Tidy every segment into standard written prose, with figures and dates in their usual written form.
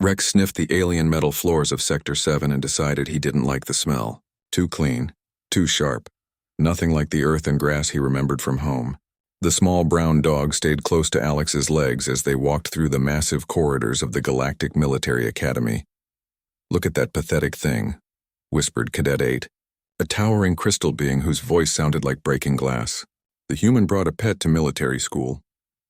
Rex sniffed the alien metal floors of Sector 7 and decided he didn't like the smell. Too clean, too sharp, nothing like the earth and grass he remembered from home. The small brown dog stayed close to Alex's legs as they walked through the massive corridors of the Galactic Military Academy. "Look at that pathetic thing," whispered Cadet 8, a towering crystal being whose voice sounded like breaking glass. The human brought a pet to military school.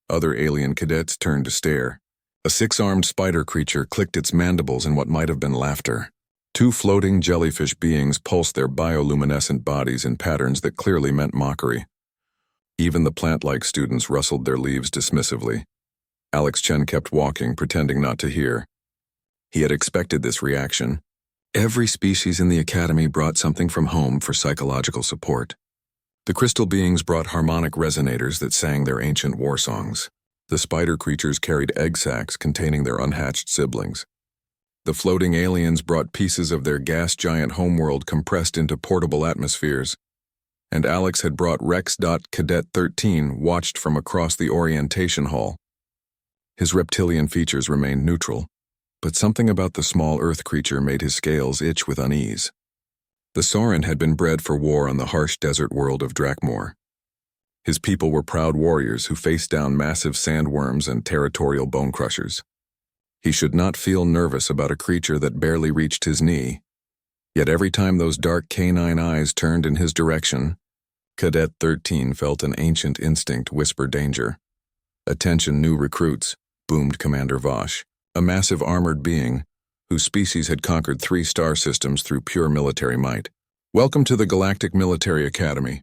Other alien cadets turned to stare. A six-armed spider creature clicked its mandibles in what might have been laughter. Two floating jellyfish beings pulsed their bioluminescent bodies in patterns that clearly meant mockery. Even the plant-like students rustled their leaves dismissively. Alex Chen kept walking, pretending not to hear. He had expected this reaction. Every species in the academy brought something from home for psychological support. The crystal beings brought harmonic resonators that sang their ancient war songs. The spider creatures carried egg sacs containing their unhatched siblings. The floating aliens brought pieces of their gas giant homeworld compressed into portable atmospheres. And Alex had brought Rex. Cadet 13 watched from across the orientation hall. His reptilian features remained neutral, but something about the small earth creature made his scales itch with unease. The Sorin had been bred for war on the harsh desert world of Drakmor. His people were proud warriors who faced down massive sandworms and territorial bone crushers. He should not feel nervous about a creature that barely reached his knee. Yet every time those dark canine eyes turned in his direction, Cadet 13 felt an ancient instinct whisper danger. "Attention, new recruits," boomed Commander Vosh, a massive armored being whose species had conquered 3 star systems through pure military might. "Welcome to the Galactic Military Academy.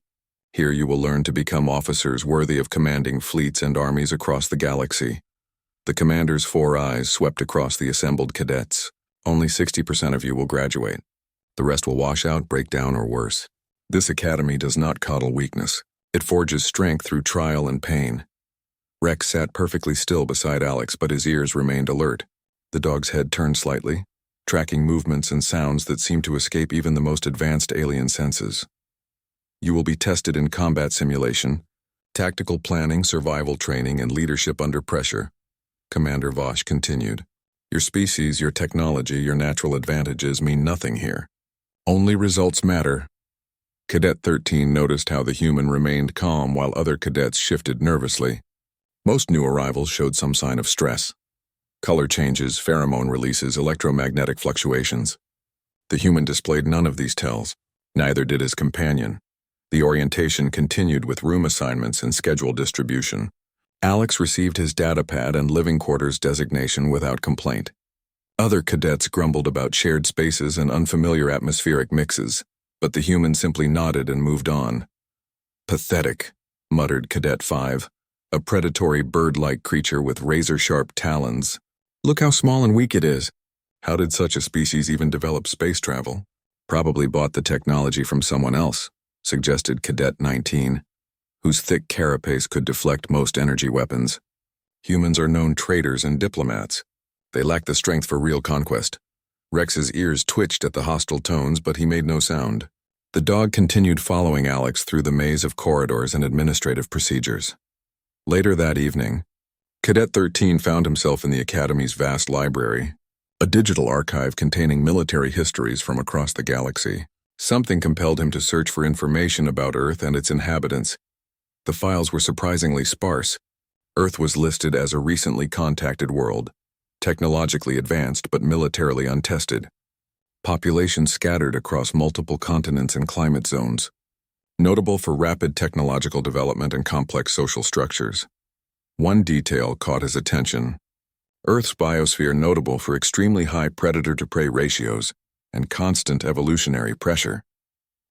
Here you will learn to become officers worthy of commanding fleets and armies across the galaxy." The commander's 4 eyes swept across the assembled cadets. "Only 60% of you will graduate. The rest will wash out, break down, or worse. This academy does not coddle weakness. It forges strength through trial and pain." Rex sat perfectly still beside Alex, but his ears remained alert. The dog's head turned slightly, tracking movements and sounds that seemed to escape even the most advanced alien senses. "You will be tested in combat simulation, tactical planning, survival training, and leadership under pressure," Commander Vosh continued. "Your species, your technology, your natural advantages mean nothing here. Only results matter." Cadet 13 noticed how the human remained calm while other cadets shifted nervously. Most new arrivals showed some sign of stress. Color changes, pheromone releases, electromagnetic fluctuations. The human displayed none of these tells. Neither did his companion. The orientation continued with room assignments and schedule distribution. Alex received his datapad and living quarters designation without complaint. Other cadets grumbled about shared spaces and unfamiliar atmospheric mixes, but the human simply nodded and moved on. "Pathetic," muttered Cadet 5, a predatory bird-like creature with razor-sharp talons. "Look how small and weak it is. How did such a species even develop space travel?" "Probably bought the technology from someone else," suggested Cadet 19, whose thick carapace could deflect most energy weapons. "Humans are known traitors and diplomats. They lack the strength for real conquest." Rex's ears twitched at the hostile tones, but he made no sound. The dog continued following Alex through the maze of corridors and administrative procedures. Later that evening, Cadet 13 found himself in the Academy's vast library, a digital archive containing military histories from across the galaxy. Something compelled him to search for information about Earth and its inhabitants. The files were surprisingly sparse. Earth was listed as a recently contacted world, technologically advanced but militarily untested. Population scattered across multiple continents and climate zones, notable for rapid technological development and complex social structures. One detail caught his attention. Earth's biosphere notable for extremely high predator-to-prey ratios and constant evolutionary pressure.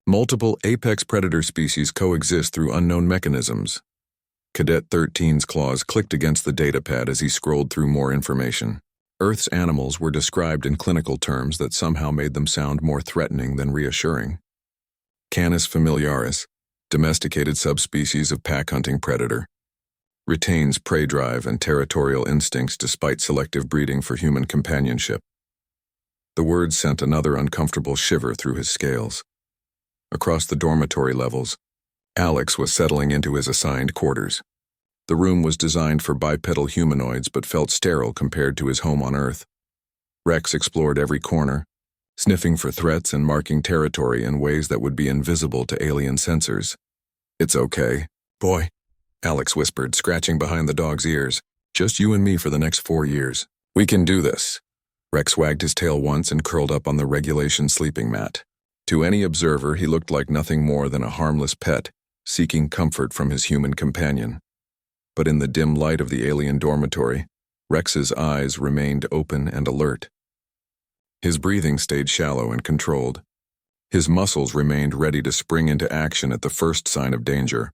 Multiple apex predator species coexist through unknown mechanisms. Cadet 13's claws clicked against the datapad as he scrolled through more information. Earth's animals were described in clinical terms that somehow made them sound more threatening than reassuring. Canis familiaris, domesticated subspecies of pack-hunting predator. Retains prey drive and territorial instincts despite selective breeding for human companionship. The words sent another uncomfortable shiver through his scales. Across the dormitory levels, Alex was settling into his assigned quarters. The room was designed for bipedal humanoids but felt sterile compared to his home on Earth. Rex explored every corner, sniffing for threats and marking territory in ways that would be invisible to alien sensors. "It's okay, boy," Alex whispered, scratching behind the dog's ears. "Just you and me for the next 4 years. We can do this." Rex wagged his tail once and curled up on the regulation sleeping mat. To any observer, he looked like nothing more than a harmless pet, seeking comfort from his human companion. But in the dim light of the alien dormitory, Rex's eyes remained open and alert. His breathing stayed shallow and controlled. His muscles remained ready to spring into action at the first sign of danger.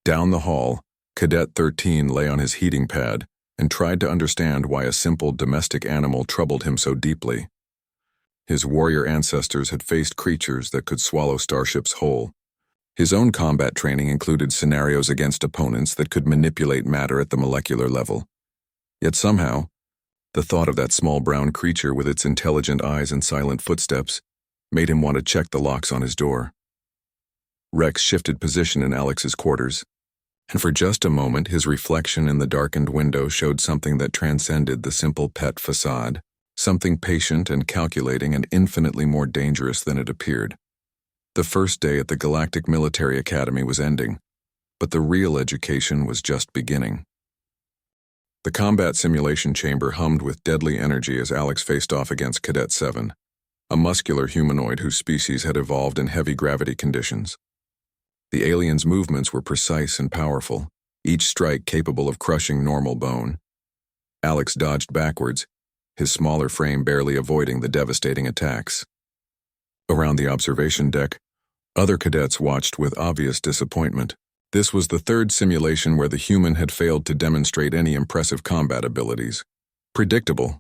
Down the hall, Cadet 13 lay on his heating pad and tried to understand why a simple domestic animal troubled him so deeply. His warrior ancestors had faced creatures that could swallow starships whole. His own combat training included scenarios against opponents that could manipulate matter at the molecular level. Yet somehow, the thought of that small brown creature with its intelligent eyes and silent footsteps made him want to check the locks on his door. Rex shifted position in Alex's quarters, and for just a moment his reflection in the darkened window showed something that transcended the simple pet facade, something patient and calculating and infinitely more dangerous than it appeared. The first day at the Galactic Military Academy was ending, but the real education was just beginning. The combat simulation chamber hummed with deadly energy as Alex faced off against Cadet 7, a muscular humanoid whose species had evolved in heavy gravity conditions. The alien's movements were precise and powerful, each strike capable of crushing normal bone. Alex dodged backwards, his smaller frame barely avoiding the devastating attacks. Around the observation deck, other cadets watched with obvious disappointment. This was the third simulation where the human had failed to demonstrate any impressive combat abilities. "Predictable,"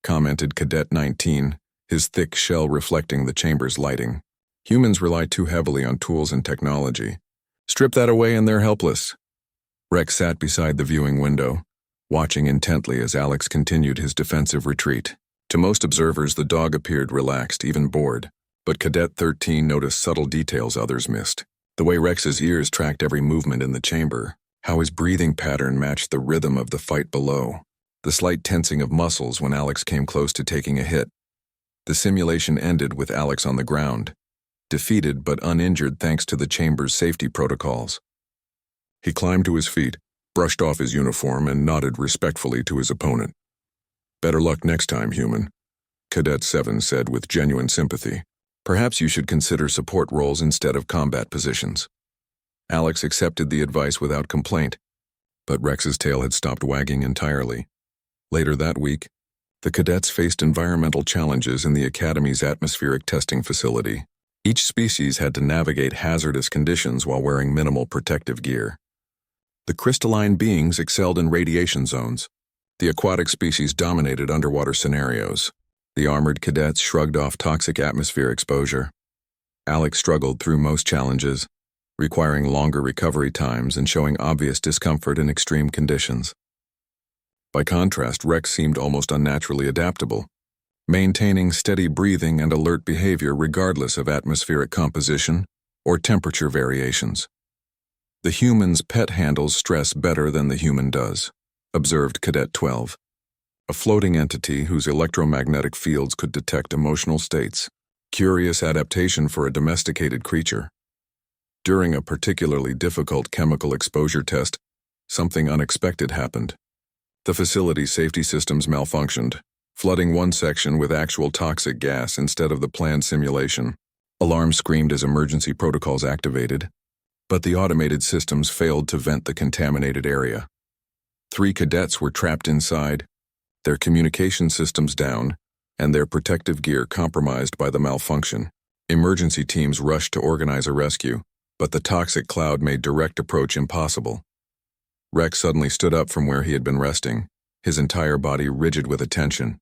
commented Cadet 19, his thick shell reflecting the chamber's lighting. "Humans rely too heavily on tools and technology. Strip that away and they're helpless." Rex sat beside the viewing window, watching intently as Alex continued his defensive retreat. To most observers, the dog appeared relaxed, even bored, but Cadet 13 noticed subtle details others missed. The way Rex's ears tracked every movement in the chamber, how his breathing pattern matched the rhythm of the fight below, the slight tensing of muscles when Alex came close to taking a hit. The simulation ended with Alex on the ground, defeated but uninjured thanks to the chamber's safety protocols. He climbed to his feet, brushed off his uniform, and nodded respectfully to his opponent. "Better luck next time, human," Cadet 7 said with genuine sympathy. "Perhaps you should consider support roles instead of combat positions." Alex accepted the advice without complaint, but Rex's tail had stopped wagging entirely. Later that week, the cadets faced environmental challenges in the Academy's atmospheric testing facility. Each species had to navigate hazardous conditions while wearing minimal protective gear. The crystalline beings excelled in radiation zones. The aquatic species dominated underwater scenarios. The armored cadets shrugged off toxic atmosphere exposure. Alex struggled through most challenges, requiring longer recovery times and showing obvious discomfort in extreme conditions. By contrast, Rex seemed almost unnaturally adaptable, maintaining steady breathing and alert behavior regardless of atmospheric composition or temperature variations. "The human's pet handles stress better than the human does," observed Cadet 12. A floating entity whose electromagnetic fields could detect emotional states. Curious adaptation for a domesticated creature. During a particularly difficult chemical exposure test, something unexpected happened. The facility's safety systems malfunctioned, flooding one section with actual toxic gas instead of the planned simulation. Alarms screamed as emergency protocols activated, but the automated systems failed to vent the contaminated area. 3 cadets were trapped inside, their communication systems down, and their protective gear compromised by the malfunction. Emergency teams rushed to organize a rescue, but the toxic cloud made direct approach impossible. Rex suddenly stood up from where he had been resting, his entire body rigid with attention.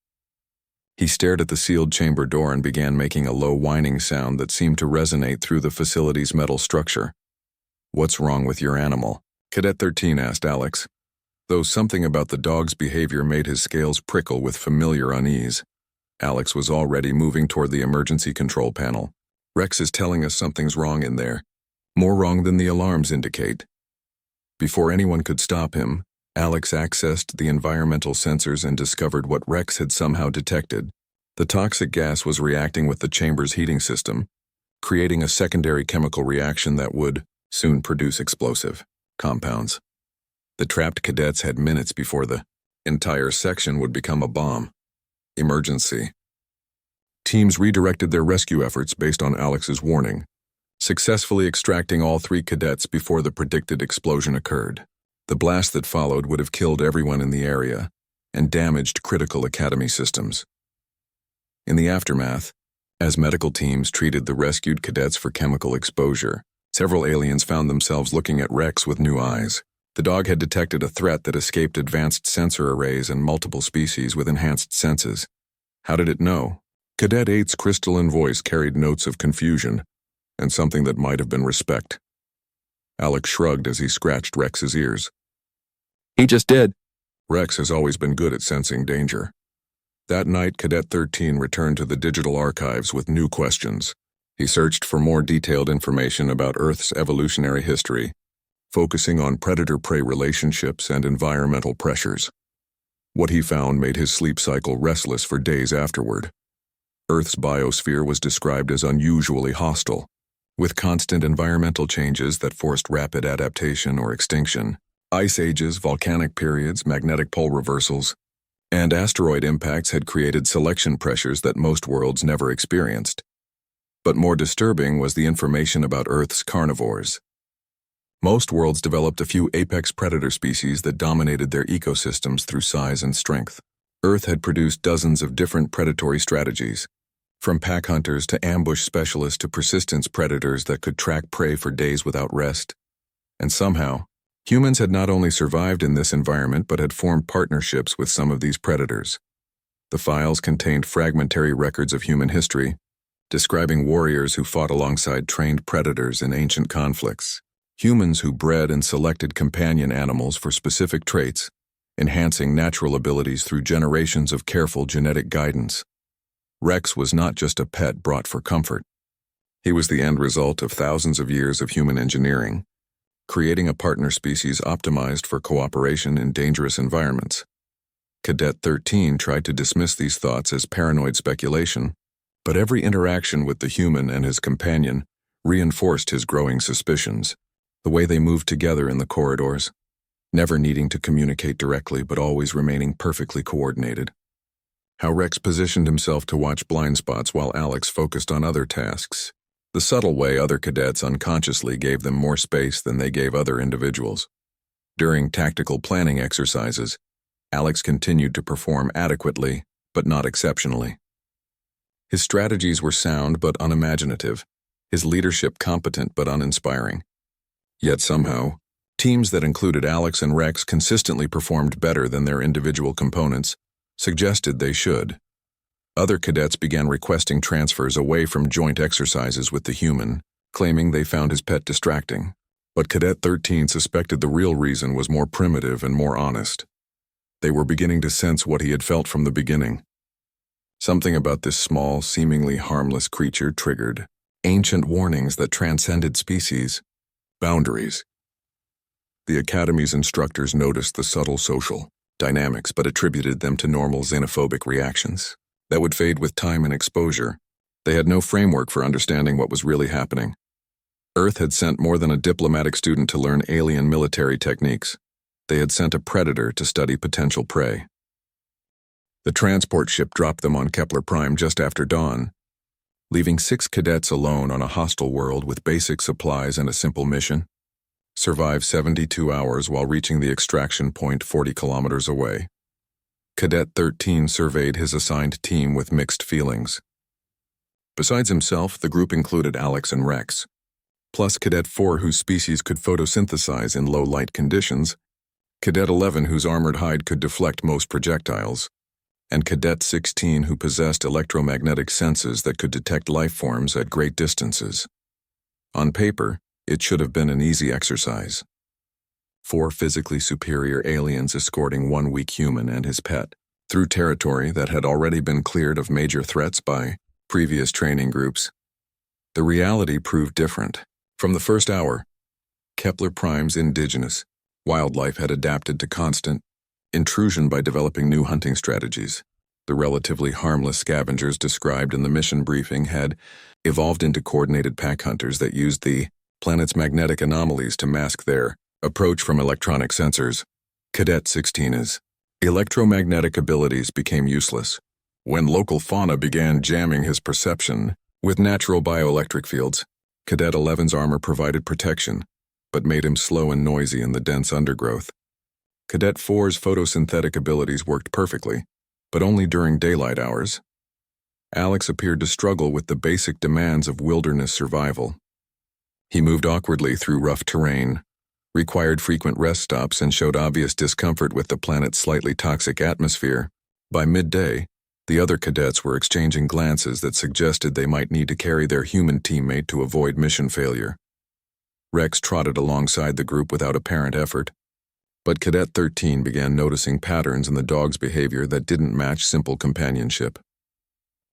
He stared at the sealed chamber door and began making a low whining sound that seemed to resonate through the facility's metal structure. "What's wrong with your animal?" Cadet 13 asked Alex, though something about the dog's behavior made his scales prickle with familiar unease. Alex was already moving toward the emergency control panel. "Rex is telling us something's wrong in there. More wrong than the alarms indicate." Before anyone could stop him, Alex accessed the environmental sensors and discovered what Rex had somehow detected. The toxic gas was reacting with the chamber's heating system, creating a secondary chemical reaction that would soon produce explosive compounds. The trapped cadets had minutes before the entire section would become a bomb. Emergency. Teams redirected their rescue efforts based on Alex's warning, successfully extracting all 3 cadets before the predicted explosion occurred. The blast that followed would have killed everyone in the area and damaged critical academy systems. In the aftermath, as medical teams treated the rescued cadets for chemical exposure, several aliens found themselves looking at Rex with new eyes. The dog had detected a threat that escaped advanced sensor arrays and multiple species with enhanced senses. How did it know? Cadet 8's crystalline voice carried notes of confusion and something that might have been respect. Alex shrugged as he scratched Rex's ears. He just did. Rex has always been good at sensing danger. That night, Cadet 13 returned to the digital archives with new questions. He searched for more detailed information about Earth's evolutionary history, focusing on predator-prey relationships and environmental pressures. What he found made his sleep cycle restless for days afterward. Earth's biosphere was described as unusually hostile, with constant environmental changes that forced rapid adaptation or extinction. Ice ages, volcanic periods, magnetic pole reversals, and asteroid impacts had created selection pressures that most worlds never experienced. But more disturbing was the information about Earth's carnivores. Most worlds developed a few apex predator species that dominated their ecosystems through size and strength. Earth had produced dozens of different predatory strategies, from pack hunters to ambush specialists to persistence predators that could track prey for days without rest. And somehow, humans had not only survived in this environment but had formed partnerships with some of these predators. The files contained fragmentary records of human history, describing warriors who fought alongside trained predators in ancient conflicts. Humans who bred and selected companion animals for specific traits, enhancing natural abilities through generations of careful genetic guidance. Rex was not just a pet brought for comfort. He was the end result of thousands of years of human engineering, creating a partner species optimized for cooperation in dangerous environments. Cadet 13 tried to dismiss these thoughts as paranoid speculation, but every interaction with the human and his companion reinforced his growing suspicions. The way they moved together in the corridors, never needing to communicate directly but always remaining perfectly coordinated. How Rex positioned himself to watch blind spots while Alex focused on other tasks. The subtle way other cadets unconsciously gave them more space than they gave other individuals. During tactical planning exercises, Alex continued to perform adequately, but not exceptionally. His strategies were sound but unimaginative, his leadership competent but uninspiring. Yet somehow, teams that included Alex and Rex consistently performed better than their individual components, suggested they should. Other cadets began requesting transfers away from joint exercises with the human, claiming they found his pet distracting. But Cadet 13 suspected the real reason was more primitive and more honest. They were beginning to sense what he had felt from the beginning. Something about this small, seemingly harmless creature triggered ancient warnings that transcended species. Boundaries. The Academy's instructors noticed the subtle social dynamics but attributed them to normal xenophobic reactions that would fade with time and exposure. They had no framework for understanding what was really happening. Earth had sent more than a diplomatic student to learn alien military techniques. They had sent a predator to study potential prey. The transport ship dropped them on Kepler Prime just after dawn, leaving 6 cadets alone on a hostile world with basic supplies and a simple mission: survive 72 hours while reaching the extraction point 40 kilometers away. Cadet 13 surveyed his assigned team with mixed feelings. Besides himself, the group included Alex and Rex, plus Cadet 4 whose species could photosynthesize in low-light conditions, Cadet 11 whose armored hide could deflect most projectiles, and Cadet 16 who possessed electromagnetic senses that could detect life forms at great distances. On paper, it should have been an easy exercise. 4 physically superior aliens escorting 1 weak human and his pet through territory that had already been cleared of major threats by previous training groups. The reality proved different. From the first hour, Kepler Prime's indigenous wildlife had adapted to constant intrusion by developing new hunting strategies. The relatively harmless scavengers described in the mission briefing had evolved into coordinated pack hunters that used the planet's magnetic anomalies to mask their approach from electronic sensors. Cadet 13’s electromagnetic abilities became useless when local fauna began jamming his perception with natural bioelectric fields. Cadet 11's armor provided protection, but made him slow and noisy in the dense undergrowth. Cadet 4's photosynthetic abilities worked perfectly, but only during daylight hours. Alex appeared to struggle with the basic demands of wilderness survival. He moved awkwardly through rough terrain, required frequent rest stops, and showed obvious discomfort with the planet's slightly toxic atmosphere. By midday, the other cadets were exchanging glances that suggested they might need to carry their human teammate to avoid mission failure. Rex trotted alongside the group without apparent effort, but Cadet 13 began noticing patterns in the dog's behavior that didn't match simple companionship.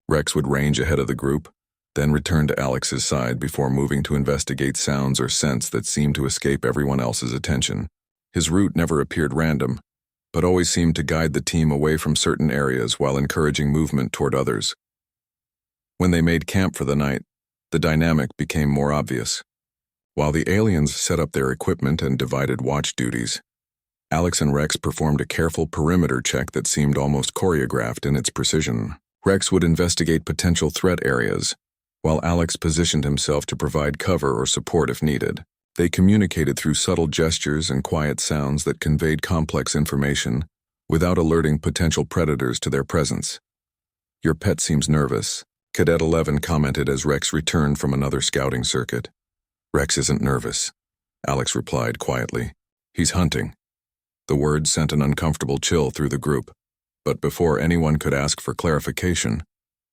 Rex would range ahead of the group, then return to Alex's side before moving to investigate sounds or scents that seemed to escape everyone else's attention. His route never appeared random, but always seemed to guide the team away from certain areas while encouraging movement toward others. When they made camp for the night, the dynamic became more obvious. While the aliens set up their equipment and divided watch duties, Alex and Rex performed a careful perimeter check that seemed almost choreographed in its precision. Rex would investigate potential threat areas, while Alex positioned himself to provide cover or support if needed. They communicated through subtle gestures and quiet sounds that conveyed complex information without alerting potential predators to their presence. "Your pet seems nervous," Cadet 11 commented as Rex returned from another scouting circuit. "Rex isn't nervous," Alex replied quietly. "He's hunting." The words sent an uncomfortable chill through the group, but before anyone could ask for clarification,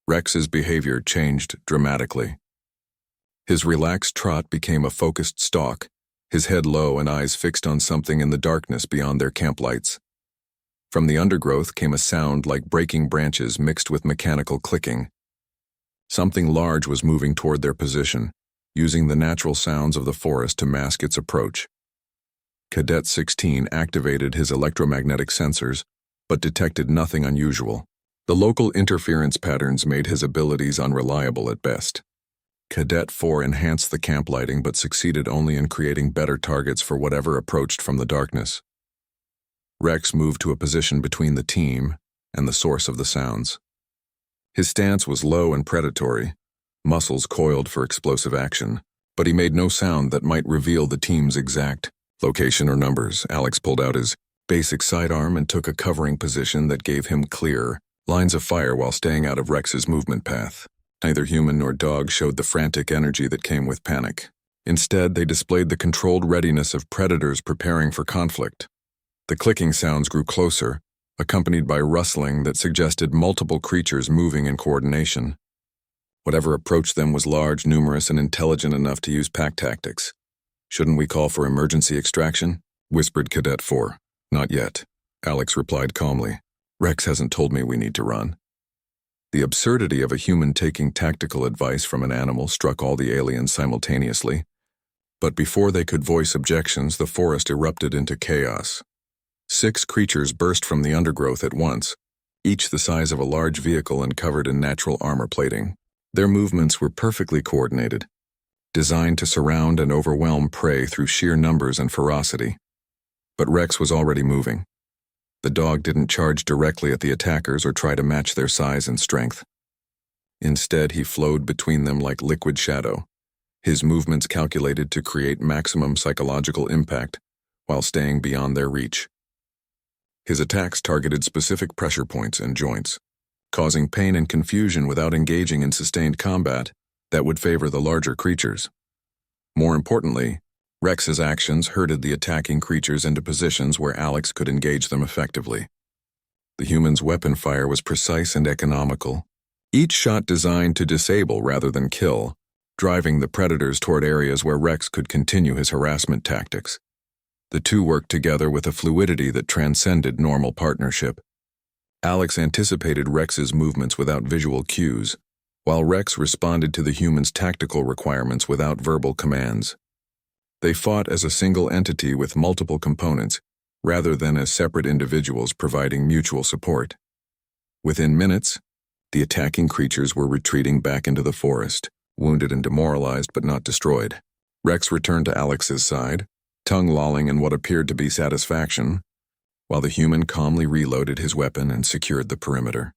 Rex's behavior changed dramatically. His relaxed trot became a focused stalk, his head low and eyes fixed on something in the darkness beyond their camp lights. From the undergrowth came a sound like breaking branches mixed with mechanical clicking. Something large was moving toward their position, using the natural sounds of the forest to mask its approach. Cadet 16 activated his electromagnetic sensors, but detected nothing unusual. The local interference patterns made his abilities unreliable at best. Cadet 4 enhanced the camp lighting but succeeded only in creating better targets for whatever approached from the darkness. Rex moved to a position between the team and the source of the sounds. His stance was low and predatory, muscles coiled for explosive action, but he made no sound that might reveal the team's exact location or numbers. Alex pulled out his basic sidearm and took a covering position that gave him clear lines of fire while staying out of Rex's movement path. Neither human nor dog showed the frantic energy that came with panic. Instead, they displayed the controlled readiness of predators preparing for conflict. The clicking sounds grew closer, accompanied by rustling that suggested multiple creatures moving in coordination. Whatever approached them was large, numerous, and intelligent enough to use pack tactics. "Shouldn't we call for emergency extraction?" whispered Cadet 4. "Not yet," Alex replied calmly. "Rex hasn't told me we need to run." The absurdity of a human taking tactical advice from an animal struck all the aliens simultaneously. But before they could voice objections, the forest erupted into chaos. 6 creatures burst from the undergrowth at once, each the size of a large vehicle and covered in natural armor plating. Their movements were perfectly coordinated, designed to surround and overwhelm prey through sheer numbers and ferocity. But Rex was already moving. The dog didn't charge directly at the attackers or try to match their size and strength. Instead, he flowed between them like liquid shadow, his movements calculated to create maximum psychological impact while staying beyond their reach. His attacks targeted specific pressure points and joints, causing pain and confusion without engaging in sustained combat that would favor the larger creatures. More importantly, Rex's actions herded the attacking creatures into positions where Alex could engage them effectively. The human's weapon fire was precise and economical, each shot designed to disable rather than kill, driving the predators toward areas where Rex could continue his harassment tactics. The two worked together with a fluidity that transcended normal partnership. Alex anticipated Rex's movements without visual cues, while Rex responded to the human's tactical requirements without verbal commands. They fought as a single entity with multiple components, rather than as separate individuals providing mutual support. Within minutes, the attacking creatures were retreating back into the forest, wounded and demoralized but not destroyed. Rex returned to Alex's side, tongue lolling in what appeared to be satisfaction, while the human calmly reloaded his weapon and secured the perimeter.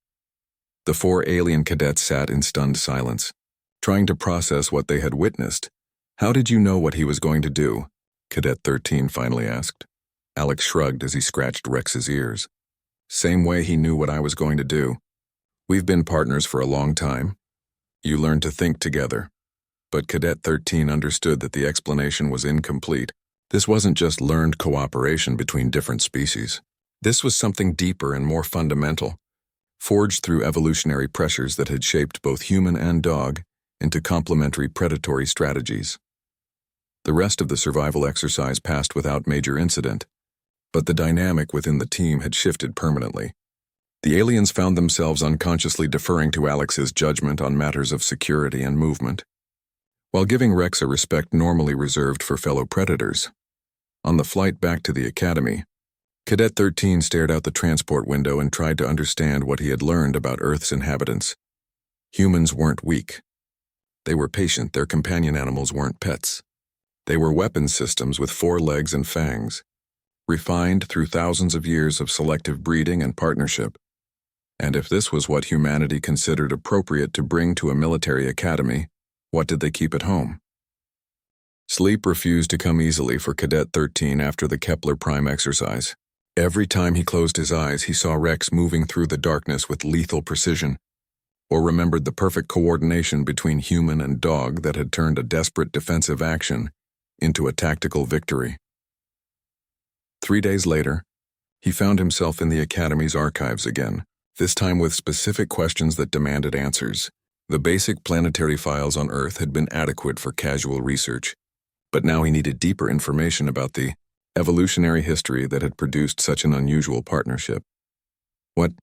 The 4 alien cadets sat in stunned silence, trying to process what they had witnessed. "How did you know what he was going to do?" Cadet 13 finally asked. Alex shrugged as he scratched Rex's ears. "Same way he knew what I was going to do. We've been partners for a long time. You learned to think together." But Cadet 13 understood that the explanation was incomplete. This wasn't just learned cooperation between different species. This was something deeper and more fundamental, forged through evolutionary pressures that had shaped both human and dog into complementary predatory strategies. The rest of the survival exercise passed without major incident, but the dynamic within the team had shifted permanently. The aliens found themselves unconsciously deferring to Alex's judgment on matters of security and movement, while giving Rex a respect normally reserved for fellow predators. On the flight back to the academy, Cadet 13 stared out the transport window and tried to understand what he had learned about Earth's inhabitants. Humans weren't weak. They were patient. Their companion animals weren't pets. They were weapon systems with 4 legs and fangs, refined through thousands of years of selective breeding and partnership. And if this was what humanity considered appropriate to bring to a military academy, what did they keep at home? Sleep refused to come easily for Cadet 13 after the Kepler Prime exercise. Every time he closed his eyes, he saw Rex moving through the darkness with lethal precision, or remembered the perfect coordination between human and dog that had turned a desperate defensive action into a tactical victory. 3 days later, he found himself in the Academy's archives again, this time with specific questions that demanded answers. The basic planetary files on Earth had been adequate for casual research, but now he needed deeper information about the evolutionary history that had produced such an unusual partnership. What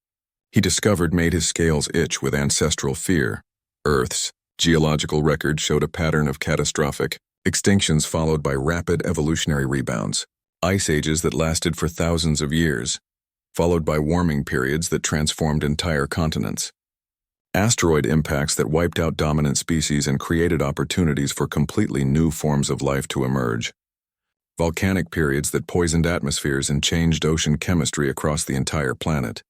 he discovered made his scales itch with ancestral fear. Earth's geological record showed a pattern of catastrophic extinctions followed by rapid evolutionary rebounds, ice ages that lasted for thousands of years, followed by warming periods that transformed entire continents, asteroid impacts that wiped out dominant species and created opportunities for completely new forms of life to emerge, volcanic periods that poisoned atmospheres and changed ocean chemistry across the entire planet.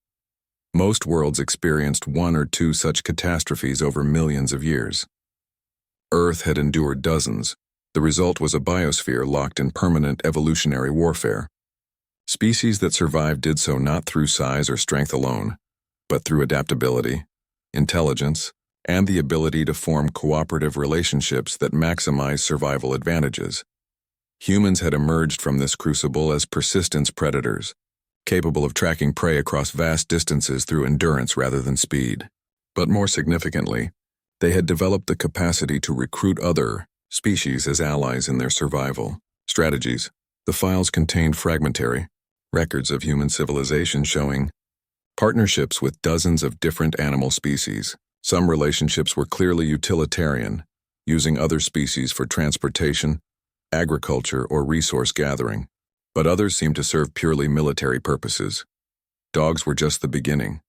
Most worlds experienced 1 or 2 such catastrophes over millions of years. Earth had endured dozens. The result was a biosphere locked in permanent evolutionary warfare. Species that survived did so not through size or strength alone, but through adaptability, intelligence, and the ability to form cooperative relationships that maximize survival advantages. Humans had emerged from this crucible as persistence predators, capable of tracking prey across vast distances through endurance rather than speed. But more significantly, they had developed the capacity to recruit other species as allies in their survival strategies. The files contained fragmentary records of human civilization showing partnerships with dozens of different animal species. Some relationships were clearly utilitarian, using other species for transportation, agriculture, or resource gathering, but others seemed to serve purely military purposes. Dogs were just the beginning.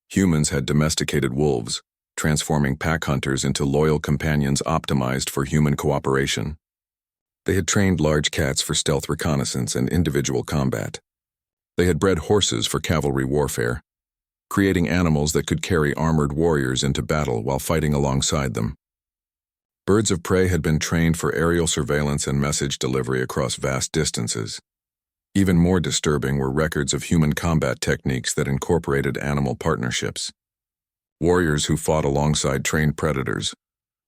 Humans had domesticated wolves, transforming pack hunters into loyal companions optimized for human cooperation. They had trained large cats for stealth reconnaissance and individual combat. They had bred horses for cavalry warfare, creating animals that could carry armored warriors into battle while fighting alongside them. Birds of prey had been trained for aerial surveillance and message delivery across vast distances. Even more disturbing were records of human combat techniques that incorporated animal partnerships. Warriors who fought alongside trained predators,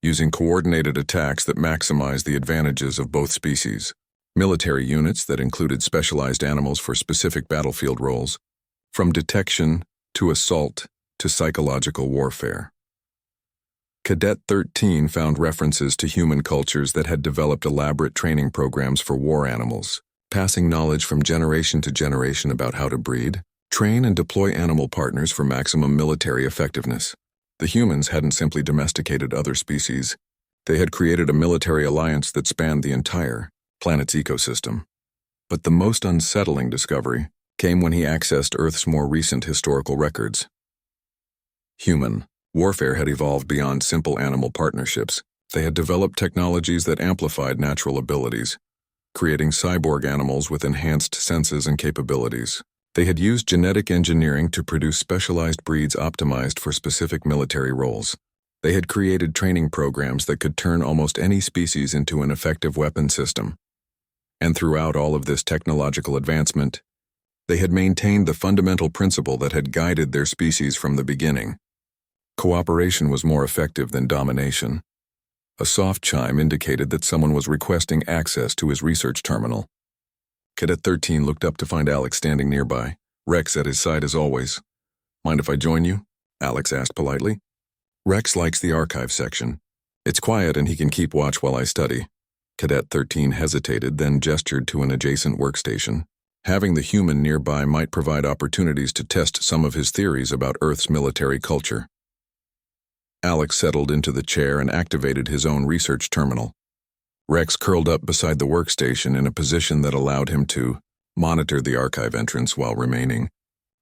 using coordinated attacks that maximized the advantages of both species. Military units that included specialized animals for specific battlefield roles, from detection to assault to psychological warfare. Cadet 13 found references to human cultures that had developed elaborate training programs for war animals, passing knowledge from generation to generation about how to breed, train, and deploy animal partners for maximum military effectiveness. The humans hadn't simply domesticated other species. They had created a military alliance that spanned the entire planet's ecosystem. But the most unsettling discovery came when he accessed Earth's more recent historical records. Human warfare had evolved beyond simple animal partnerships. They had developed technologies that amplified natural abilities, creating cyborg animals with enhanced senses and capabilities. They had used genetic engineering to produce specialized breeds optimized for specific military roles. They had created training programs that could turn almost any species into an effective weapon system. And throughout all of this technological advancement, they had maintained the fundamental principle that had guided their species from the beginning. Cooperation was more effective than domination. A soft chime indicated that someone was requesting access to his research terminal. Cadet 13 looked up to find Alex standing nearby, Rex at his side as always. "Mind if I join you?" Alex asked politely. Rex likes the archive section. It's quiet and he can keep watch while I study. Cadet 13 hesitated, then gestured to an adjacent workstation. Having the human nearby might provide opportunities to test some of his theories about Earth's military culture. Alex settled into the chair and activated his own research terminal. Rex curled up beside the workstation in a position that allowed him to monitor the archive entrance while remaining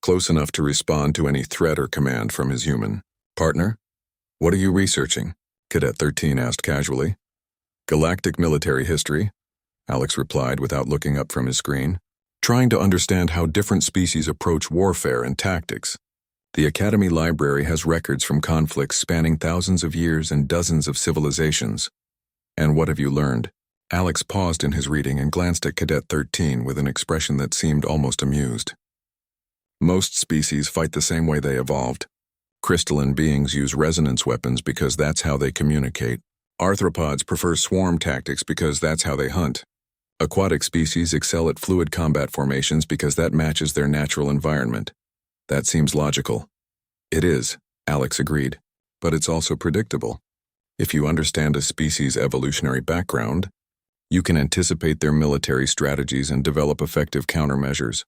close enough to respond to any threat or command from his human partner. "What are you researching?" Cadet 13 asked casually. "Galactic military history," Alex replied without looking up from his screen. "Trying to understand how different species approach warfare and tactics. The Academy Library has records from conflicts spanning thousands of years and dozens of civilizations. And what have you learned?" Alex paused in his reading and glanced at Cadet 13 with an expression that seemed almost amused. "Most species fight the same way they evolved. Crystalline beings use resonance weapons because that's how they communicate. Arthropods prefer swarm tactics because that's how they hunt. Aquatic species excel at fluid combat formations because that matches their natural environment. That seems logical." "It is," Alex agreed, "but it's also predictable. If you understand a species' evolutionary background, you can anticipate their military strategies and develop effective countermeasures."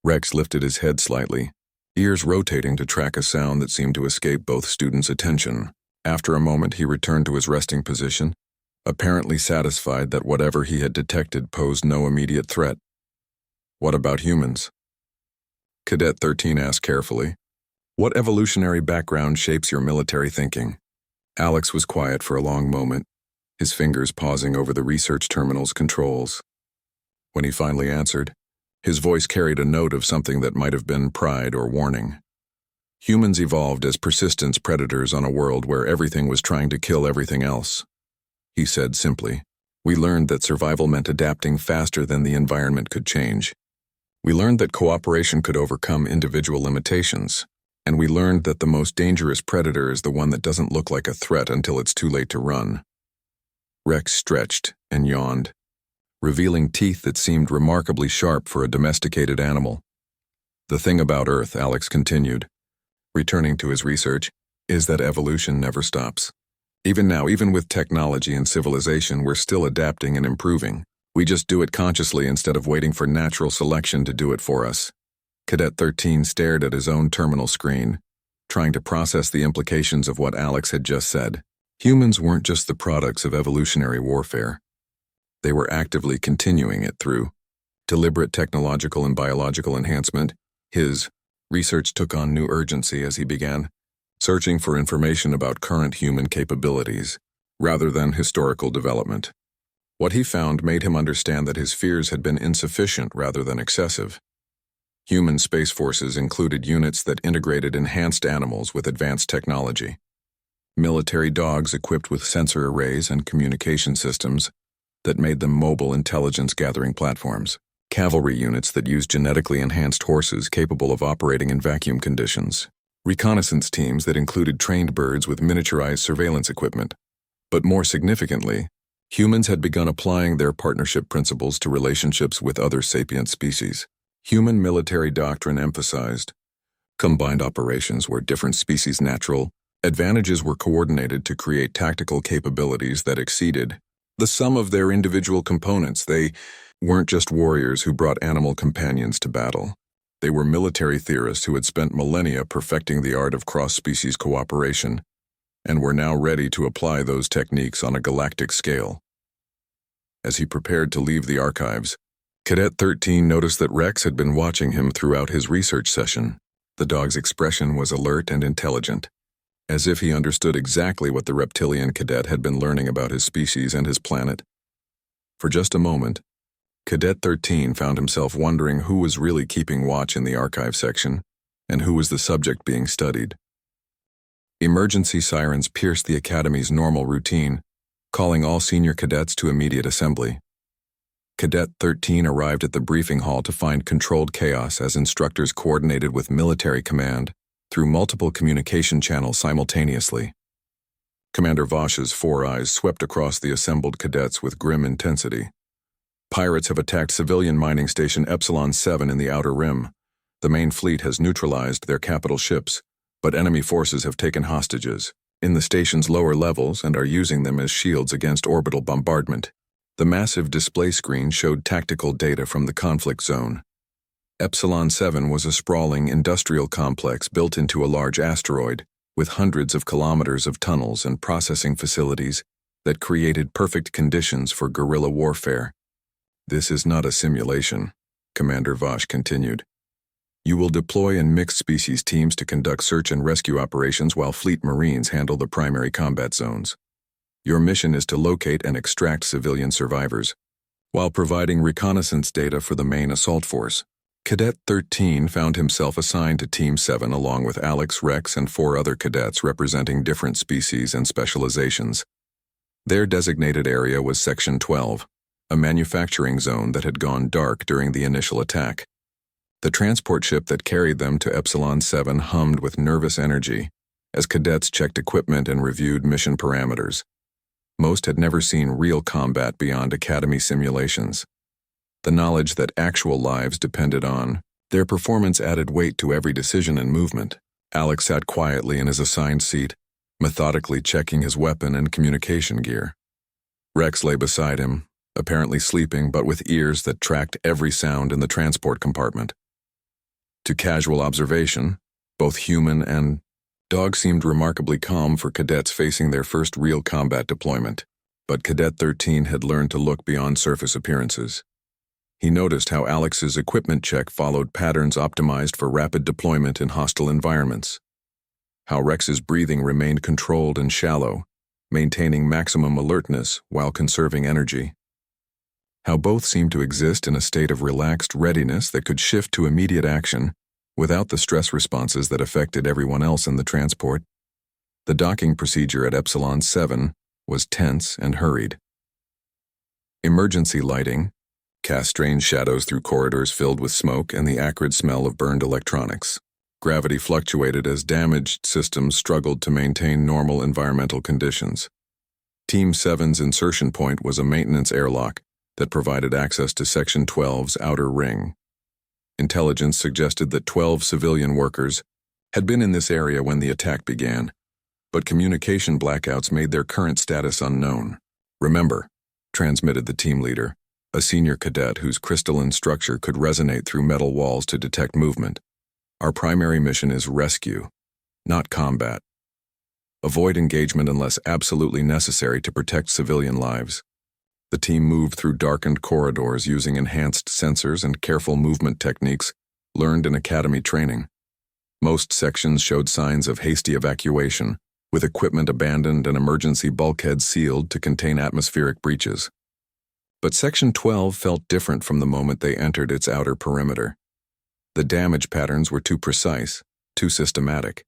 Rex lifted his head slightly, ears rotating to track a sound that seemed to escape both students' attention. After a moment, he returned to his resting position, apparently satisfied that whatever he had detected posed no immediate threat. "What about humans?" Cadet 13 asked carefully. "What evolutionary background shapes your military thinking?" Alex was quiet for a long moment, his fingers pausing over the research terminal's controls. When he finally answered, his voice carried a note of something that might have been pride or warning. "Humans evolved as persistence predators on a world where everything was trying to kill everything else," he said simply. "We learned that survival meant adapting faster than the environment could change. We learned that cooperation could overcome individual limitations, and we learned that the most dangerous predator is the one that doesn't look like a threat until it's too late to run." Rex stretched and yawned, revealing teeth that seemed remarkably sharp for a domesticated animal. "The thing about Earth," Alex continued, returning to his research, "is that evolution never stops. Even now, even with technology and civilization, we're still adapting and improving. We just do it consciously instead of waiting for natural selection to do it for us." Cadet 13 stared at his own terminal screen, trying to process the implications of what Alex had just said. Humans weren't just the products of evolutionary warfare. They were actively continuing it through deliberate technological and biological enhancement. His research took on new urgency as he began searching for information about current human capabilities, rather than historical development. What he found made him understand that his fears had been insufficient rather than excessive. Human space forces included units that integrated enhanced animals with advanced technology. Military dogs equipped with sensor arrays and communication systems that made them mobile intelligence-gathering platforms. Cavalry units that used genetically enhanced horses capable of operating in vacuum conditions. Reconnaissance teams that included trained birds with miniaturized surveillance equipment. But more significantly, humans had begun applying their partnership principles to relationships with other sapient species. Human military doctrine emphasized combined operations where different species' natural advantages were coordinated to create tactical capabilities that exceeded the sum of their individual components. They weren't just warriors who brought animal companions to battle. They were military theorists who had spent millennia perfecting the art of cross-species cooperation and were now ready to apply those techniques on a galactic scale. As he prepared to leave the archives, Cadet 13 noticed that Rex had been watching him throughout his research session. The dog's expression was alert and intelligent, as if he understood exactly what the reptilian cadet had been learning about his species and his planet. For just a moment, Cadet 13 found himself wondering who was really keeping watch in the archive section, and who was the subject being studied. Emergency sirens pierced the Academy's normal routine, calling all senior cadets to immediate assembly. Cadet 13 arrived at the briefing hall to find controlled chaos as instructors coordinated with military command through multiple communication channels simultaneously. Commander Vosh's 4 eyes swept across the assembled cadets with grim intensity. Pirates have attacked civilian mining station Epsilon 7 in the Outer Rim. The main fleet has neutralized their capital ships, but enemy forces have taken hostages in the station's lower levels and are using them as shields against orbital bombardment. The massive display screen showed tactical data from the conflict zone. Epsilon 7 was a sprawling industrial complex built into a large asteroid, with hundreds of kilometers of tunnels and processing facilities that created perfect conditions for guerrilla warfare. "This is not a simulation," Commander Vosh continued. "You will deploy in mixed species teams to conduct search and rescue operations while fleet marines handle the primary combat zones. Your mission is to locate and extract civilian survivors, while providing reconnaissance data for the main assault force." Cadet 13 found himself assigned to Team 7 along with Alex, Rex, and 4 other cadets representing different species and specializations. Their designated area was Section 12, a manufacturing zone that had gone dark during the initial attack. The transport ship that carried them to Epsilon 7 hummed with nervous energy as cadets checked equipment and reviewed mission parameters. Most had never seen real combat beyond Academy simulations. The knowledge that actual lives depended on their performance added weight to every decision and movement. Alex sat quietly in his assigned seat, methodically checking his weapon and communication gear. Rex lay beside him, apparently sleeping but with ears that tracked every sound in the transport compartment. To casual observation, both human and dog seemed remarkably calm for cadets facing their first real combat deployment, but Cadet 13 had learned to look beyond surface appearances. He noticed how Alex's equipment check followed patterns optimized for rapid deployment in hostile environments, how Rex's breathing remained controlled and shallow, maintaining maximum alertness while conserving energy, how both seemed to exist in a state of relaxed readiness that could shift to immediate action without the stress responses that affected everyone else in the transport. The docking procedure at Epsilon 7 was tense and hurried. Emergency lighting cast strange shadows through corridors filled with smoke and the acrid smell of burned electronics. Gravity fluctuated as damaged systems struggled to maintain normal environmental conditions. Team 7's insertion point was a maintenance airlock that provided access to Section 12's outer ring. Intelligence suggested that 12 civilian workers had been in this area when the attack began, but communication blackouts made their current status unknown. "Remember," transmitted the team leader, a senior cadet whose crystalline structure could resonate through metal walls to detect movement. "Our primary mission is rescue, not combat. Avoid engagement unless absolutely necessary to protect civilian lives." The team moved through darkened corridors using enhanced sensors and careful movement techniques learned in academy training. Most sections showed signs of hasty evacuation, with equipment abandoned and emergency bulkheads sealed to contain atmospheric breaches. But Section 12 felt different from the moment they entered its outer perimeter. The damage patterns were too precise, too systematic.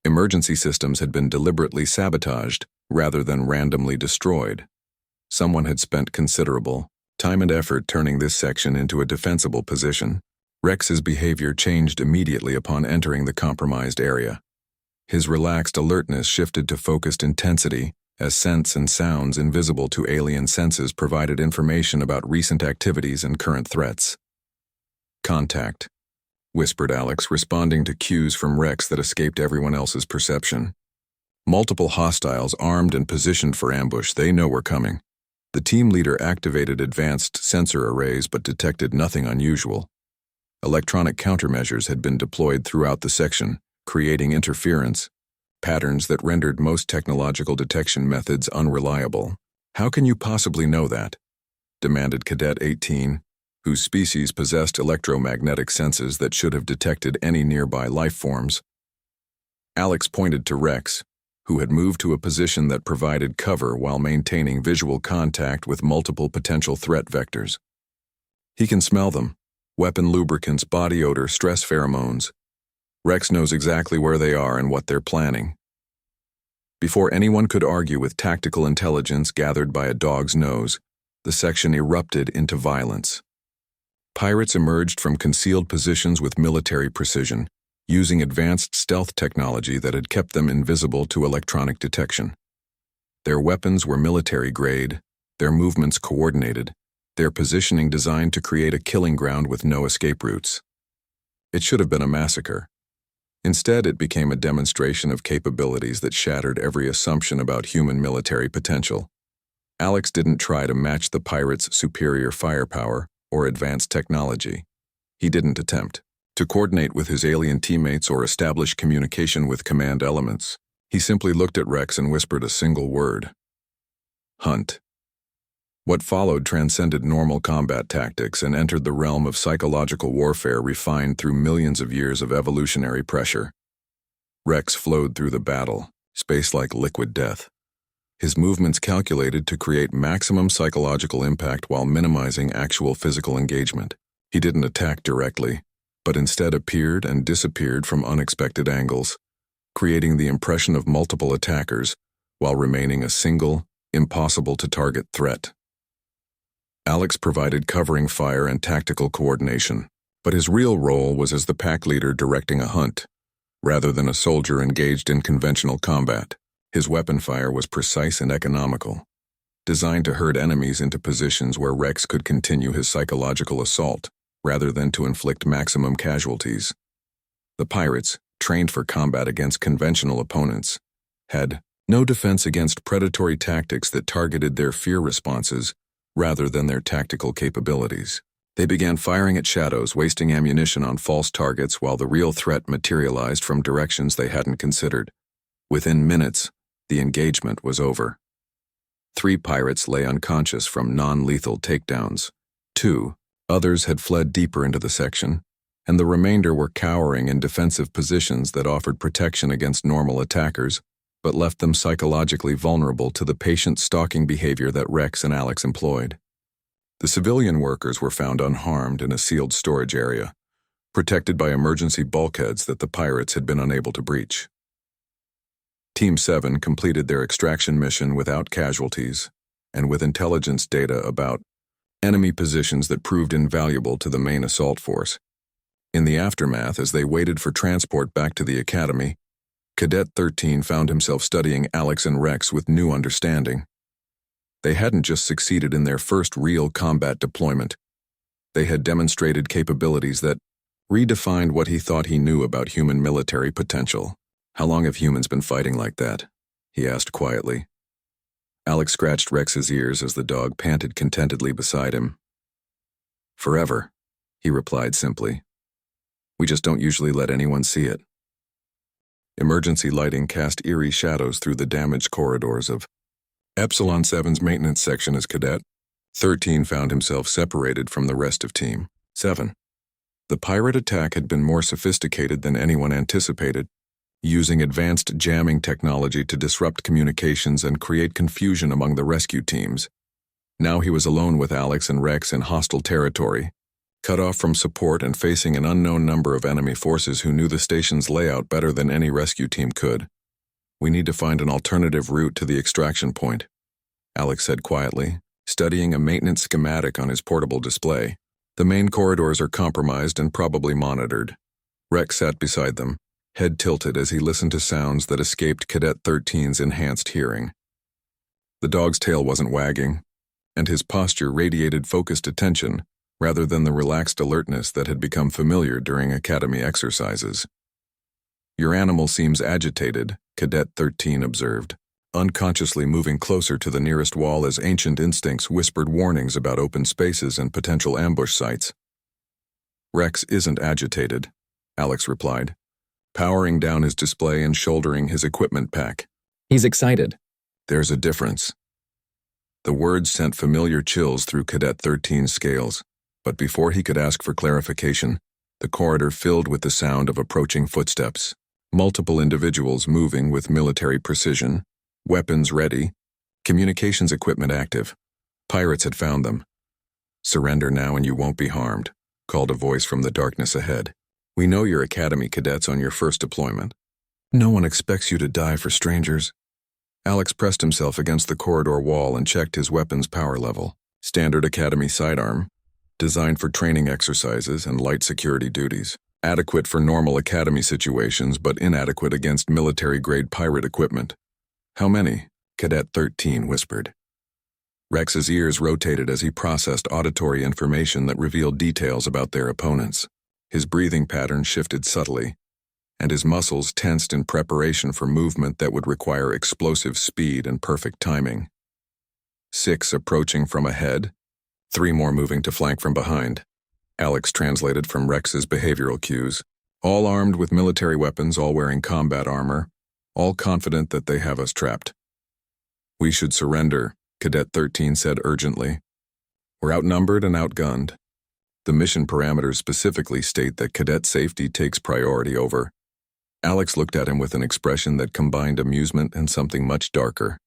Emergency systems had been deliberately sabotaged rather than randomly destroyed. Someone had spent considerable time and effort turning this section into a defensible position. Rex's behavior changed immediately upon entering the compromised area. His relaxed alertness shifted to focused intensity as scents and sounds invisible to alien senses provided information about recent activities and current threats. "Contact," whispered Alex, responding to cues from Rex that escaped everyone else's perception. "Multiple hostiles armed and positioned for ambush. They know we're coming." The team leader activated advanced sensor arrays but detected nothing unusual. Electronic countermeasures had been deployed throughout the section, creating interference patterns that rendered most technological detection methods unreliable. "How can you possibly know that?" demanded Cadet 18, whose species possessed electromagnetic senses that should have detected any nearby life forms. Alex pointed to Rex, who had moved to a position that provided cover while maintaining visual contact with multiple potential threat vectors. He can smell them: weapon lubricants, body odor, stress pheromones. Rex knows exactly where they are and what they're planning. Before anyone could argue with tactical intelligence gathered by a dog's nose, the section erupted into violence. Pirates emerged from concealed positions with military precision, using advanced stealth technology that had kept them invisible to electronic detection. Their weapons were military-grade, their movements coordinated, their positioning designed to create a killing ground with no escape routes. It should have been a massacre. Instead, it became a demonstration of capabilities that shattered every assumption about human military potential. Alex didn't try to match the pirates' superior firepower or advanced technology. He didn't attempt to coordinate with his alien teammates or establish communication with command elements. He simply looked at Rex and whispered a single word: hunt. What followed transcended normal combat tactics and entered the realm of psychological warfare refined through millions of years of evolutionary pressure. Rex flowed through the battle, space like liquid death. His movements calculated to create maximum psychological impact while minimizing actual physical engagement. He didn't attack directly, but instead appeared and disappeared from unexpected angles, creating the impression of multiple attackers while remaining a single, impossible-to-target threat. Alex provided covering fire and tactical coordination, but his real role was as the pack leader directing a hunt, rather than a soldier engaged in conventional combat. His weapon fire was precise and economical, designed to herd enemies into positions where Rex could continue his psychological assault, rather than to inflict maximum casualties. The pirates, trained for combat against conventional opponents, had no defense against predatory tactics that targeted their fear responses rather than their tactical capabilities. They began firing at shadows, wasting ammunition on false targets while the real threat materialized from directions they hadn't considered. Within minutes, the engagement was over. 3 pirates lay unconscious from non-lethal takedowns. 2 others had fled deeper into the section, and the remainder were cowering in defensive positions that offered protection against normal attackers, but left them psychologically vulnerable to the patient stalking behavior that Rex and Alex employed. The civilian workers were found unharmed in a sealed storage area, protected by emergency bulkheads that the pirates had been unable to breach. Team 7 completed their extraction mission without casualties and with intelligence data about enemy positions that proved invaluable to the main assault force. In the aftermath, as they waited for transport back to the academy, Cadet 13 found himself studying Alex and Rex with new understanding. They hadn't just succeeded in their first real combat deployment. They had demonstrated capabilities that redefined what he thought he knew about human military potential. "How long have humans been fighting like that?" he asked quietly. Alex scratched Rex's ears as the dog panted contentedly beside him. "Forever," he replied simply. "We just don't usually let anyone see it." Emergency lighting cast eerie shadows through the damaged corridors of Epsilon 7's maintenance section as Cadet 13 found himself separated from the rest of Team 7. The pirate attack had been more sophisticated than anyone anticipated, using advanced jamming technology to disrupt communications and create confusion among the rescue teams. Now he was alone with Alex and Rex in hostile territory, cut off from support and facing an unknown number of enemy forces who knew the station's layout better than any rescue team could. "We need to find an alternative route to the extraction point," Alex said quietly, studying a maintenance schematic on his portable display. "The main corridors are compromised and probably monitored." Rex sat beside them, head tilted as he listened to sounds that escaped Cadet 13's enhanced hearing. The dog's tail wasn't wagging, and his posture radiated focused attention rather than the relaxed alertness that had become familiar during academy exercises. "Your animal seems agitated," Cadet 13 observed, unconsciously moving closer to the nearest wall as ancient instincts whispered warnings about open spaces and potential ambush sites. "Rex isn't agitated," Alex replied, powering down his display and shouldering his equipment pack. "He's excited." "There's a difference." The words sent familiar chills through Cadet 13's scales, But before he could ask for clarification, the corridor filled with the sound of approaching footsteps. Multiple individuals moving with military precision, weapons ready, communications equipment active. Pirates had found them. "Surrender now and you won't be harmed," called a voice from the darkness ahead. "We know you're Academy cadets on your first deployment. No one expects you to die for strangers." Alex pressed himself against the corridor wall and checked his weapon's power level. Standard Academy sidearm, designed for training exercises and light security duties. Adequate for normal Academy situations, but inadequate against military-grade pirate equipment. "How many?" Cadet 13 whispered. Rex's ears rotated as he processed auditory information that revealed details about their opponents. His breathing pattern shifted subtly, and his muscles tensed in preparation for movement that would require explosive speed and perfect timing. 6 approaching from ahead, 3 more moving to flank from behind. Alex translated from Rex's behavioral cues. All armed with military weapons, all wearing combat armor, all confident that they have us trapped. "We should surrender," Cadet 13 said urgently. "We're outnumbered and outgunned. The mission parameters specifically state that cadet safety takes priority over." Alex looked at him with an expression that combined amusement and something much darker.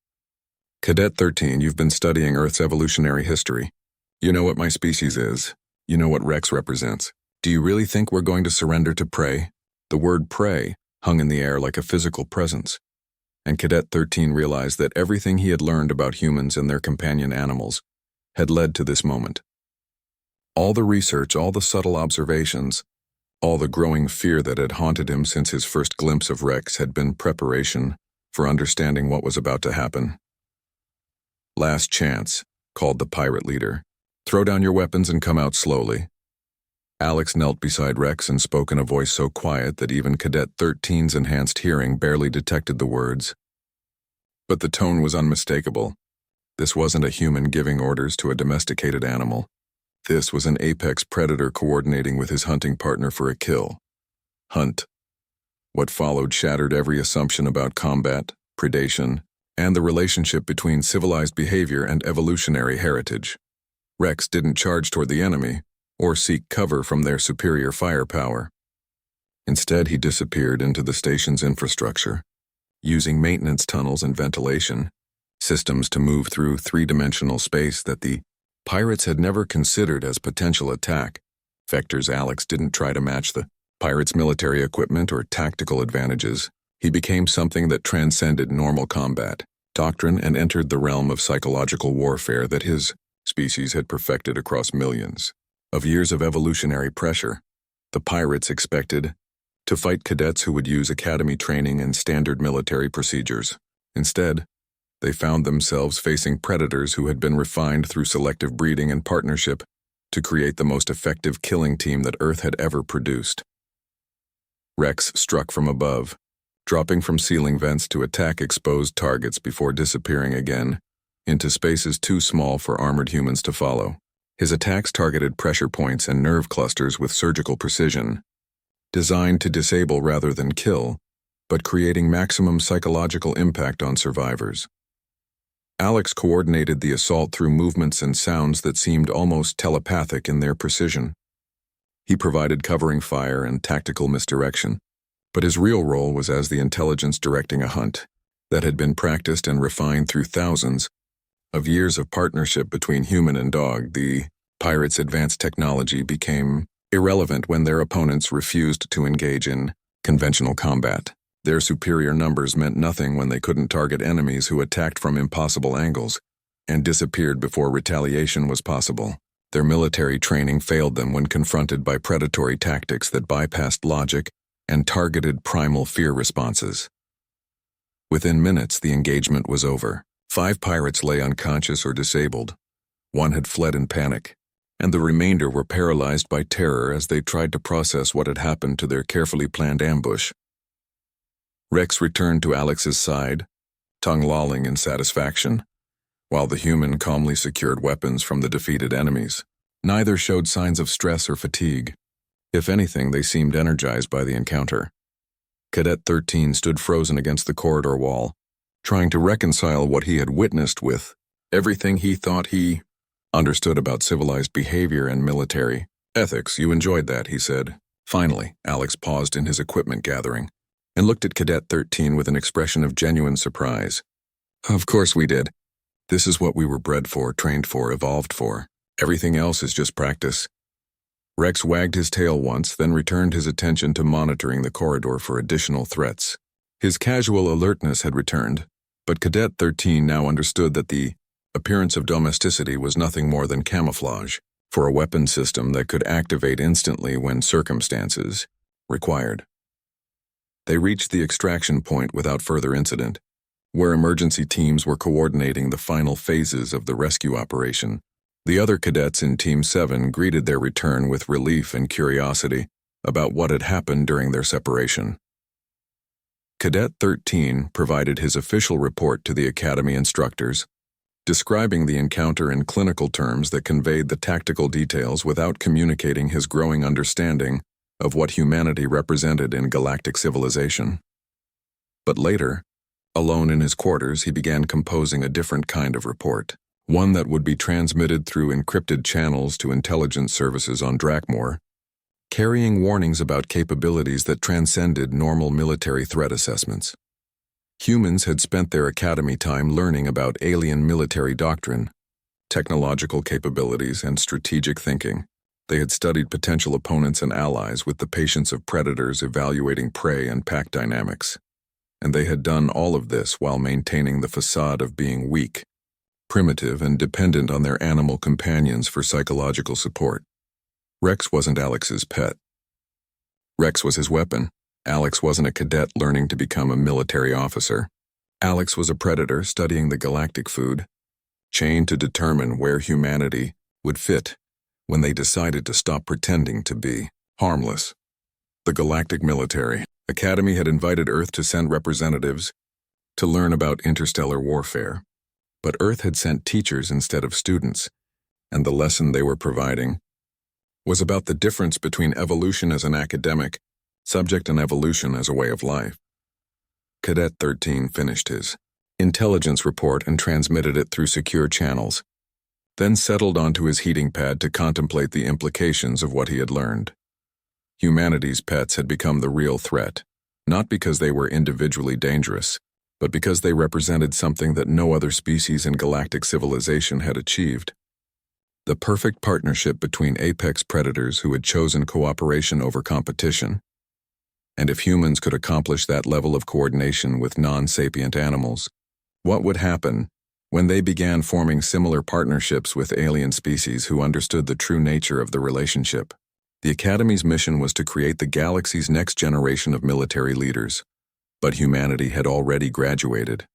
"Cadet 13, you've been studying Earth's evolutionary history. You know what my species is. You know what Rex represents. Do you really think we're going to surrender to prey?" The word prey hung in the air like a physical presence, and Cadet 13 realized that everything he had learned about humans and their companion animals had led to this moment. All the research, all the subtle observations, all the growing fear that had haunted him since his first glimpse of Rex had been preparation for understanding what was about to happen. "Last chance," called the pirate leader. "Throw down your weapons and come out slowly." Alex knelt beside Rex and spoke in a voice so quiet that even Cadet 13's enhanced hearing barely detected the words. But the tone was unmistakable. This wasn't a human giving orders to a domesticated animal. This was an apex predator coordinating with his hunting partner for a kill. Hunt. What followed shattered every assumption about combat, predation, and the relationship between civilized behavior and evolutionary heritage. Rex didn't charge toward the enemy or seek cover from their superior firepower. Instead, he disappeared into the station's infrastructure, using maintenance tunnels and ventilation systems to move through three-dimensional space that the pirates had never considered as potential attack vectors. Alex didn't try to match the pirates' military equipment or tactical advantages. He became something that transcended normal combat doctrine and entered the realm of psychological warfare that his species had perfected across millions of years of evolutionary pressure. The pirates expected to fight cadets who would use academy training and standard military procedures. Instead, they found themselves facing predators who had been refined through selective breeding and partnership to create the most effective killing team that Earth had ever produced. Rex struck from above, dropping from ceiling vents to attack exposed targets before disappearing again into spaces too small for armored humans to follow. His attacks targeted pressure points and nerve clusters with surgical precision, designed to disable rather than kill, but creating maximum psychological impact on survivors. Alex coordinated the assault through movements and sounds that seemed almost telepathic in their precision. He provided covering fire and tactical misdirection, but his real role was as the intelligence directing a hunt that had been practiced and refined through thousands of years of partnership between human and dog. The pirates' advanced technology became irrelevant when their opponents refused to engage in conventional combat. Their superior numbers meant nothing when they couldn't target enemies who attacked from impossible angles and disappeared before retaliation was possible. Their military training failed them when confronted by predatory tactics that bypassed logic and targeted primal fear responses. Within minutes, the engagement was over. 5 pirates lay unconscious or disabled. 1 had fled in panic, and the remainder were paralyzed by terror as they tried to process what had happened to their carefully planned ambush. Rex returned to Alex's side, tongue lolling in satisfaction, while the human calmly secured weapons from the defeated enemies. Neither showed signs of stress or fatigue. If anything, they seemed energized by the encounter. Cadet 13 stood frozen against the corridor wall, trying to reconcile what he had witnessed with everything he thought he understood about civilized behavior and military ethics. You enjoyed that, he said. Finally, Alex paused in his equipment gathering and looked at Cadet 13 with an expression of genuine surprise. Of course we did. This is what we were bred for, trained for, evolved for. Everything else is just practice. Rex wagged his tail once, then returned his attention to monitoring the corridor for additional threats. His casual alertness had returned, but Cadet 13 now understood that the appearance of domesticity was nothing more than camouflage for a weapon system that could activate instantly when circumstances required. They reached the extraction point without further incident, where emergency teams were coordinating the final phases of the rescue operation. The other cadets in Team 7 greeted their return with relief and curiosity about what had happened during their separation. Cadet 13 provided his official report to the Academy instructors, describing the encounter in clinical terms that conveyed the tactical details without communicating his growing understanding of what humanity represented in galactic civilization. But later, alone in his quarters, he began composing a different kind of report, one that would be transmitted through encrypted channels to intelligence services on Drakmor, carrying warnings about capabilities that transcended normal military threat assessments. Humans had spent their academy time learning about alien military doctrine, technological capabilities, and strategic thinking. They had studied potential opponents and allies with the patience of predators evaluating prey and pack dynamics. And they had done all of this while maintaining the facade of being weak, primitive, and dependent on their animal companions for psychological support. Rex wasn't Alex's pet. Rex was his weapon. Alex wasn't a cadet learning to become a military officer. Alex was a predator studying the galactic food chain to determine where humanity would fit when they decided to stop pretending to be harmless. The Galactic Military Academy had invited Earth to send representatives to learn about interstellar warfare, but Earth had sent teachers instead of students, and the lesson they were providing was about the difference between evolution as an academic subject and evolution as a way of life. Cadet 13 finished his intelligence report and transmitted it through secure channels, then settled onto his heating pad to contemplate the implications of what he had learned. Humanity's pets had become the real threat, not because they were individually dangerous, but because they represented something that no other species in galactic civilization had achieved. The perfect partnership between apex predators who had chosen cooperation over competition. And if humans could accomplish that level of coordination with non-sapient animals, what would happen when they began forming similar partnerships with alien species who understood the true nature of the relationship? The Academy's mission was to create the galaxy's next generation of military leaders, but humanity had already graduated.